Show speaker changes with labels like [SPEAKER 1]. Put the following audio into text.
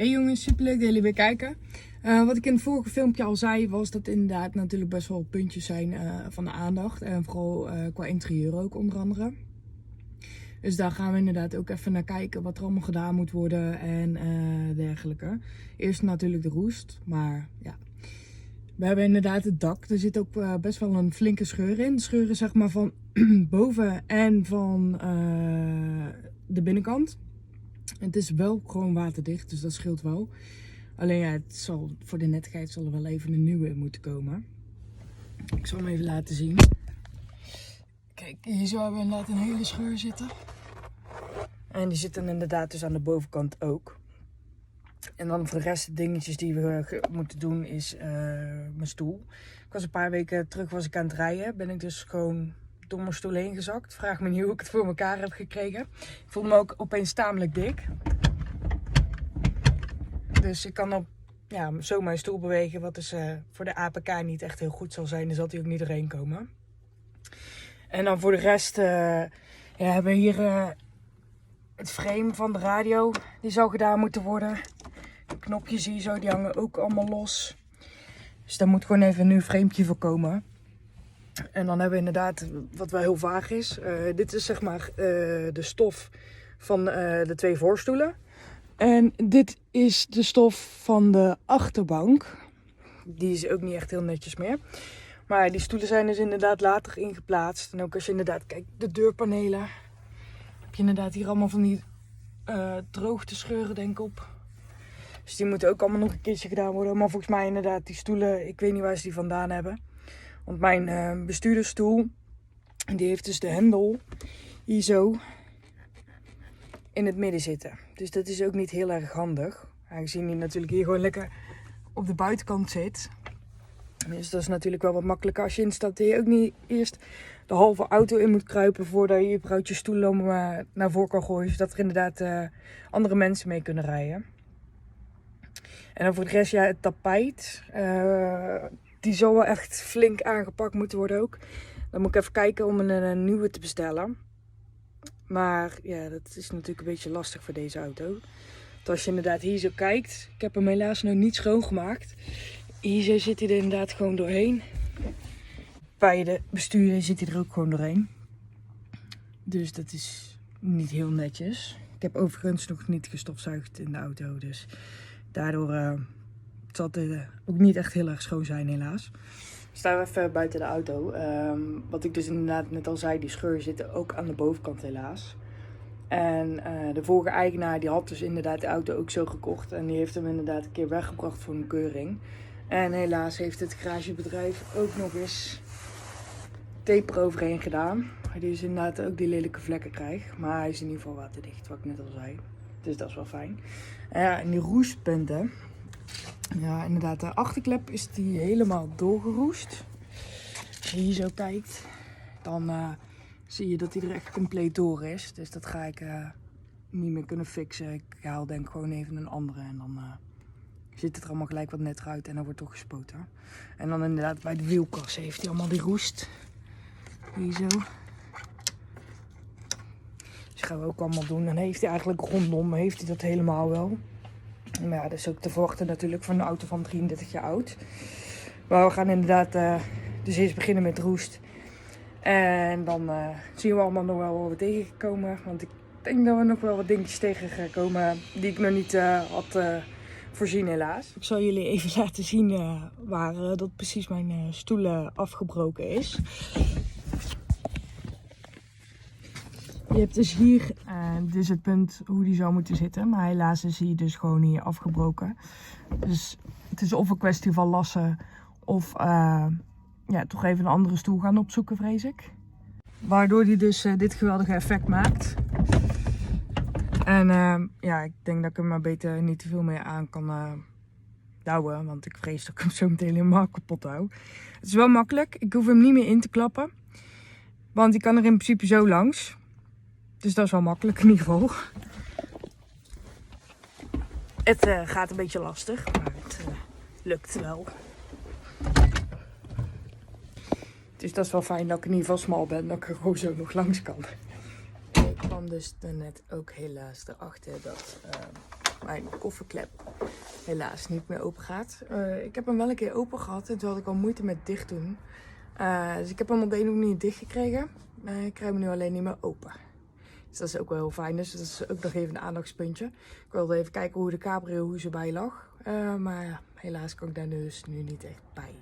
[SPEAKER 1] Hey jongens, superleuk dat jullie weer kijken. Wat ik in het vorige filmpje al zei, was dat inderdaad natuurlijk best wel puntjes zijn van de aandacht. En vooral qua interieur ook onder andere. Dus daar gaan we inderdaad ook even naar kijken wat er allemaal gedaan moet worden en dergelijke. Eerst natuurlijk de roest, maar ja. We hebben inderdaad het dak. Er zit ook best wel een flinke scheur in. De scheur is zeg maar van boven en van de binnenkant. Het is wel gewoon waterdicht, dus dat scheelt wel. Alleen ja, voor de nettigheid zal er wel even een nieuwe in moeten komen. Ik zal hem even laten zien. Kijk, hier zo hebben we inderdaad een hele scheur zitten. En die zit dan inderdaad dus aan de bovenkant ook. En dan voor de rest de dingetjes die we moeten doen is mijn stoel. Ik was een paar weken terug aan het rijden. Ben ik dus gewoon door mijn stoel heen gezakt. Vraag me niet hoe ik het voor elkaar heb gekregen. Ik voelde me ook opeens tamelijk dik. Dus ik kan zo mijn stoel bewegen. Wat dus voor de APK niet echt heel goed zal zijn. Dan zal hij ook niet doorheen komen. En dan voor de rest hebben we hier het frame van de radio. Die zou gedaan moeten worden. De knopjes hier zo, die hangen ook allemaal los. Dus daar moet gewoon even een nieuw framepje voor komen. En dan hebben we inderdaad, wat wel heel vaag is. Dit is zeg maar de stof van de twee voorstoelen. En dit is de stof van de achterbank. Die is ook niet echt heel netjes meer. Maar die stoelen zijn dus inderdaad later ingeplaatst. En ook als je inderdaad kijkt, de deurpanelen. Heb je inderdaad hier allemaal van die droogtescheuren denk ik op. Dus die moeten ook allemaal nog een keertje gedaan worden. Maar volgens mij inderdaad die stoelen, ik weet niet waar ze die vandaan hebben. Want mijn bestuurdersstoel, die heeft dus de hendel hier zo in het midden zitten. Dus dat is ook niet heel erg handig. Aangezien die natuurlijk hier gewoon lekker op de buitenkant zit. Dus dat is natuurlijk wel wat makkelijker als je instapt. Dat je ook niet eerst de halve auto in moet kruipen voordat je überhaupt je stoel naar voren kan gooien. Zodat er inderdaad andere mensen mee kunnen rijden. En dan voor de rest, ja, het tapijt. Die zal wel echt flink aangepakt moeten worden ook. Dan moet ik even kijken om een nieuwe te bestellen. Maar ja, dat is natuurlijk een beetje lastig voor deze auto. Want als je inderdaad hier zo kijkt. Ik heb hem helaas nog niet schoongemaakt. Hier zo zit hij er inderdaad gewoon doorheen. Bij de bestuurder zit hij er ook gewoon doorheen. Dus dat is niet heel netjes. Ik heb overigens nog niet gestofzuigd in de auto. Dus daardoor zal het ook niet echt heel erg schoon zijn helaas. Ik sta even buiten de auto. Wat ik dus inderdaad net al zei, die scheur zit ook aan de bovenkant helaas. En de vorige eigenaar die had dus inderdaad de auto ook zo gekocht. En die heeft hem inderdaad een keer weggebracht voor een keuring. En helaas heeft het garagebedrijf ook nog eens tape eroverheen gedaan. Die dus inderdaad ook die lelijke vlekken krijgt. Maar hij is in ieder geval waterdicht, wat ik net al zei. Dus dat is wel fijn. En die roestpunten. Ja, inderdaad, de achterklep is die helemaal doorgeroest. Als je hier zo kijkt, dan zie je dat hij er echt compleet door is. Dus dat ga ik niet meer kunnen fixen. Ik haal denk ik gewoon even een andere en dan ziet het er allemaal gelijk wat netter uit en dan wordt toch gespoten. En dan inderdaad bij de wielkassen heeft hij allemaal die roest. Hier zo. Dus gaan we ook allemaal doen. Dan heeft hij eigenlijk rondom dat helemaal wel. Maar ja, dat is ook te verwachten natuurlijk van een auto van 33 jaar oud. Maar we gaan inderdaad dus eerst beginnen met roest. En dan zien we allemaal nog wel wat tegenkomen. Want ik denk dat we nog wel wat dingetjes tegen gaan komen die ik nog niet had voorzien helaas. Ik zal jullie even laten zien waar dat precies mijn stoel afgebroken is. Je hebt dus hier, dit is het punt hoe die zou moeten zitten. Maar helaas is hij dus gewoon hier afgebroken. Dus het is of een kwestie van lassen of toch even een andere stoel gaan opzoeken, vrees ik. Waardoor hij dus dit geweldige effect maakt. En ik denk dat ik hem maar beter niet te veel meer aan kan douwen. Want ik vrees dat ik hem zo meteen helemaal kapot hou. Het is wel makkelijk. Ik hoef hem niet meer in te klappen. Want die kan er in principe zo langs. Dus dat is wel makkelijk in ieder geval. Het gaat een beetje lastig, maar het lukt wel. Dus dat is wel fijn dat ik in ieder geval smal ben, dat ik er gewoon zo nog langs kan. Ik kwam dus net ook helaas erachter dat mijn kofferklep helaas niet meer open gaat. Ik heb hem wel een keer open gehad en toen had ik al moeite met dicht doen. Dus ik heb hem op de ene manier niet dicht gekregen. Ik krijg hem nu alleen niet meer open. Dus dat is ook wel heel fijn. Dus dat is ook nog even een aandachtspuntje. Ik wilde even kijken hoe de cabrio hoe ze bij lag. Maar ja, helaas kan ik daar dus nu niet echt bij.